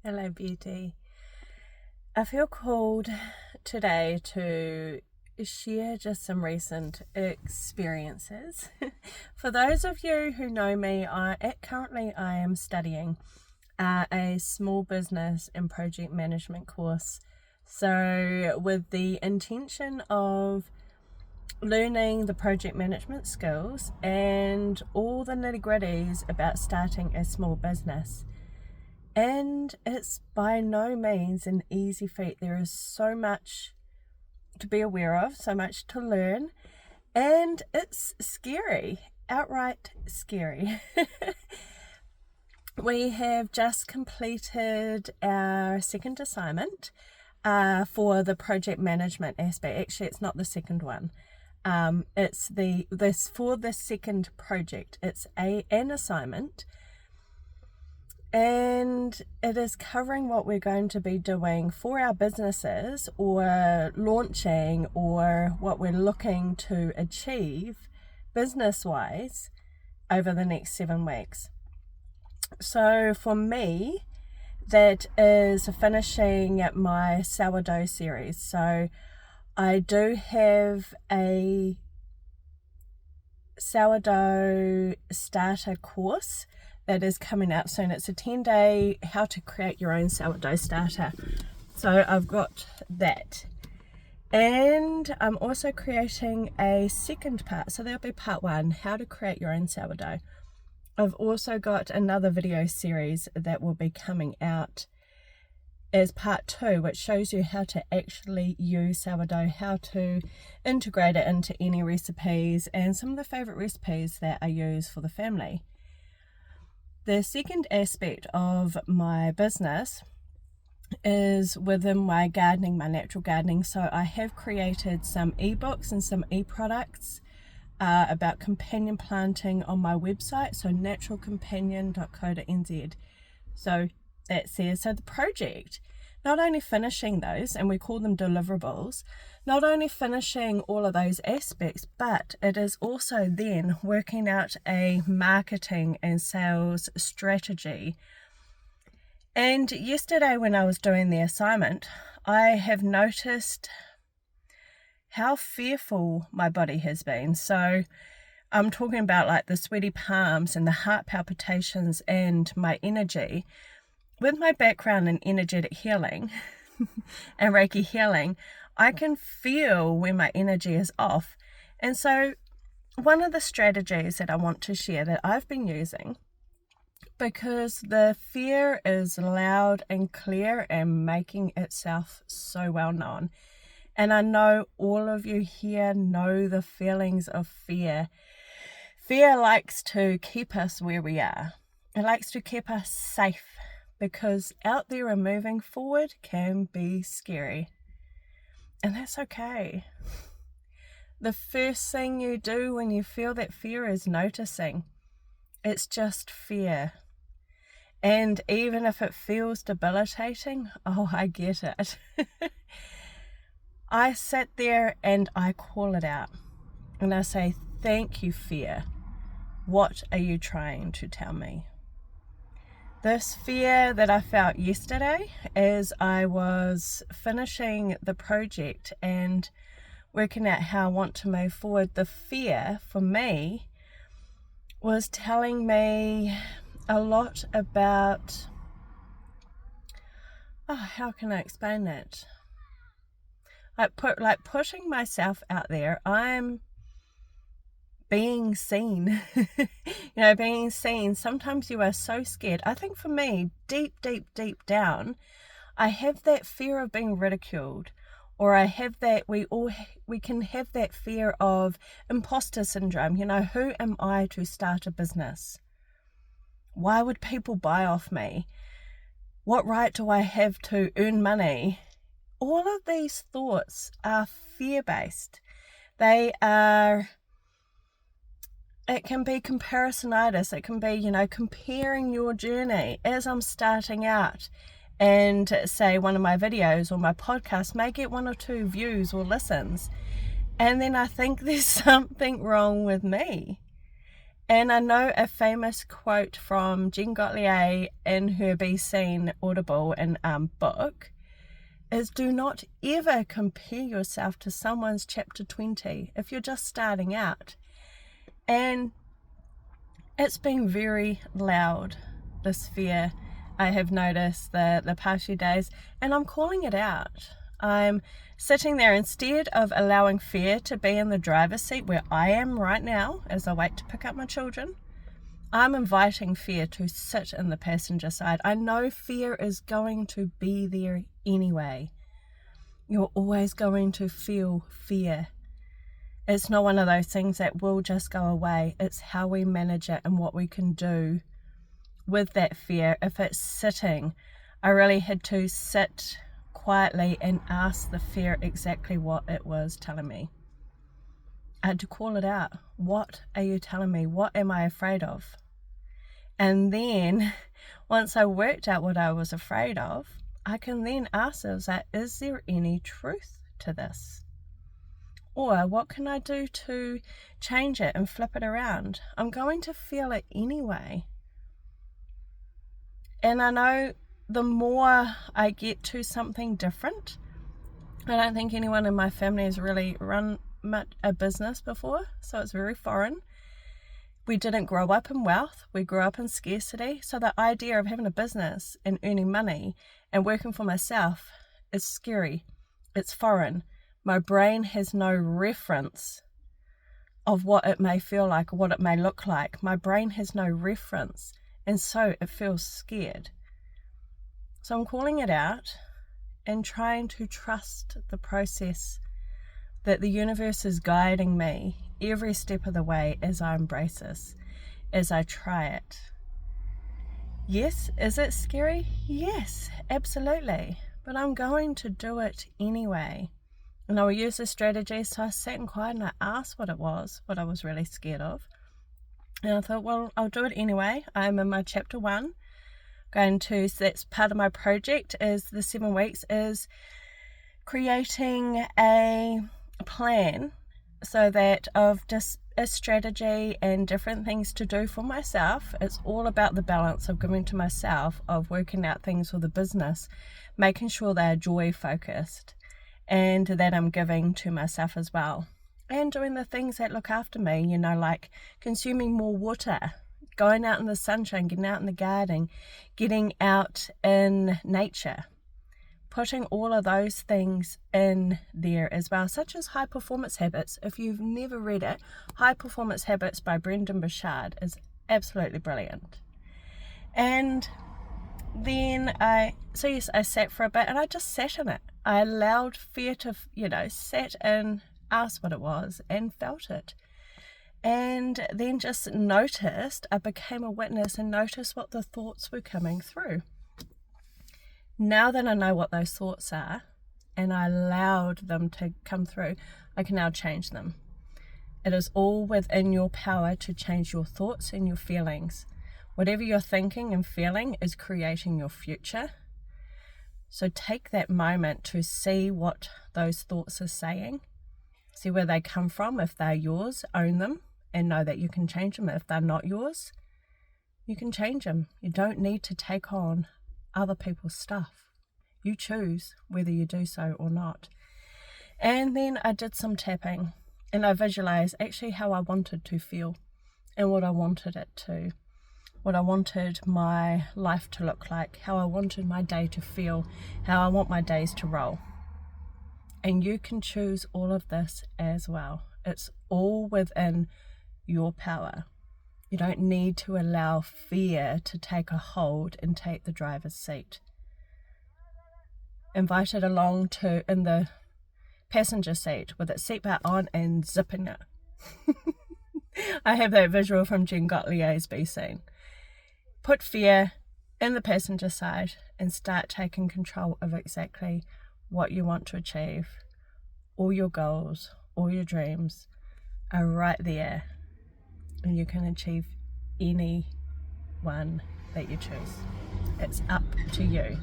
Hello, beauty. I feel called today to share just some recent experiences. For those of you who know me, currently I am studying a small business and project management course. So with the intention of learning the project management skills and all the nitty-gritties about starting a small business. And it's by no means an easy feat. There is so much to be aware of, so much to learn, and it's scary, outright scary. We have just completed our second assignment for the project management aspect. Actually, it's not the second one. It's for the second project. It's an assignment. And it is covering what we're going to be doing for our businesses or launching or what we're looking to achieve business-wise over the next 7 weeks. So for me, that is finishing my sourdough series. So I do have a sourdough starter course that is coming out soon. It's a 10-day how to create your own sourdough starter. So I've got that. And I'm also creating a second part. So there'll be part 1, how to create your own sourdough. I've also got another video series that will be coming out as part 2, which shows you how to actually use sourdough, how to integrate it into any recipes and some of the favorite recipes that I use for the family. The second aspect of my business is within my gardening, my natural gardening. So I have created some ebooks and some e-products about companion planting on my website, so naturalcompanion.co.nz. So that's there. So the project, not only finishing those, and we call them deliverables, not only finishing all of those aspects, but it is also then working out a marketing and sales strategy. And yesterday when I was doing the assignment, I have noticed how fearful my body has been. So I'm talking about like the sweaty palms and the heart palpitations and my energy. With my background in energetic healing and Reiki healing, I can feel when my energy is off. And so one of the strategies that I want to share that I've been using, because the fear is loud and clear and making itself so well known. And I know all of you here know the feelings of fear. Fear likes to keep us where we are. It likes to keep us safe, because out there and moving forward can be scary. And that's okay. The first thing you do when you feel that fear is noticing. It's just fear. And even if it feels debilitating, oh, I get it. I sit there and I call it out. And I say, thank you, fear. What are you trying to tell me? This fear that I felt yesterday as I was finishing the project and working out how I want to move forward, the fear for me was telling me a lot about, how can I explain that? Putting myself out there. I'm being seen, being seen. Sometimes you are so scared. I think for me, deep down, I have that fear of being ridiculed, or I have that, we can have that fear of imposter syndrome. Who am I to start a business? Why would people buy off me? What right do I have to earn money? All of these thoughts are fear-based. It can be comparisonitis. It can be, comparing your journey. As I'm starting out and say one of my videos or my podcast may get 1 or 2 views or listens, and then I think there's something wrong with me. And I know a famous quote from Jen Gottlieb in her Be Seen Audible and book is, do not ever compare yourself to someone's chapter 20 if you're just starting out. And it's been very loud, this fear, I have noticed the past few days, and I'm calling it out. I'm sitting there, instead of allowing fear to be in the driver's seat where I am right now as I wait to pick up my children, I'm inviting fear to sit in the passenger side. I know fear is going to be there anyway. You're always going to feel fear. It's not one of those things that will just go away. It's how we manage it and what we can do with that fear. If it's sitting, I really had to sit quietly and ask the fear exactly what it was telling me. I had to call it out. What are you telling me? What am I afraid of? And then once I worked out what I was afraid of, I can then ask those, is there any truth to this? Or what can I do to change it and flip it around? I'm going to feel it anyway. And I know the more I get to something different, I don't think anyone in my family has really run a business before, so it's very foreign. We didn't grow up in wealth, we grew up in scarcity, so the idea of having a business and earning money and working for myself is scary, it's foreign. My brain has no reference of what it may feel like or what it may look like. My brain has no reference, and so it feels scared. So I'm calling it out and trying to trust the process, that the universe is guiding me every step of the way as I embrace this, as I try it. Yes, is it scary? Yes, absolutely. But I'm going to do it anyway. And I will use this strategy. So I sat in quiet and I asked what it was, what I was really scared of. And I thought, well, I'll do it anyway. I'm in my chapter 1. So that's part of my project, is the 7 weeks is creating a plan, so that of just a strategy and different things to do for myself. It's all about the balance of giving to myself, of working out things for the business, making sure they are joy focused, and that I'm giving to myself as well, and doing the things that look after me, like consuming more water, going out in the sunshine, getting out in the garden, getting out in nature, putting all of those things in there as well, such as High Performance Habits. If you've never read it, High Performance Habits by Brendon Burchard is absolutely brilliant. And then I sat for a bit and I just sat in it. I allowed fear to, sat in, asked what it was and felt it. And then just noticed, I became a witness and noticed what the thoughts were coming through. Now that I know what those thoughts are and I allowed them to come through, I can now change them. It is all within your power to change your thoughts and your feelings. Whatever you're thinking and feeling is creating your future. So take that moment to see what those thoughts are saying. See where they come from. If they're yours, own them and know that you can change them. If they're not yours, you can change them. You don't need to take on other people's stuff. You choose whether you do so or not. And then I did some tapping and I visualized actually how I wanted to feel and what I wanted it to, what I wanted my life to look like, how I wanted my day to feel, how I want my days to roll. And you can choose all of this as well. It's all within your power. You don't need to allow fear to take a hold and take the driver's seat. Invite it along to in the passenger seat with its seatbelt on and zipping it. I have that visual from Jen Gottlieb's Be Seen. Put fear in the passenger side and start taking control of exactly what you want to achieve. All your goals, all your dreams are right there, and you can achieve any one that you choose. It's up to you.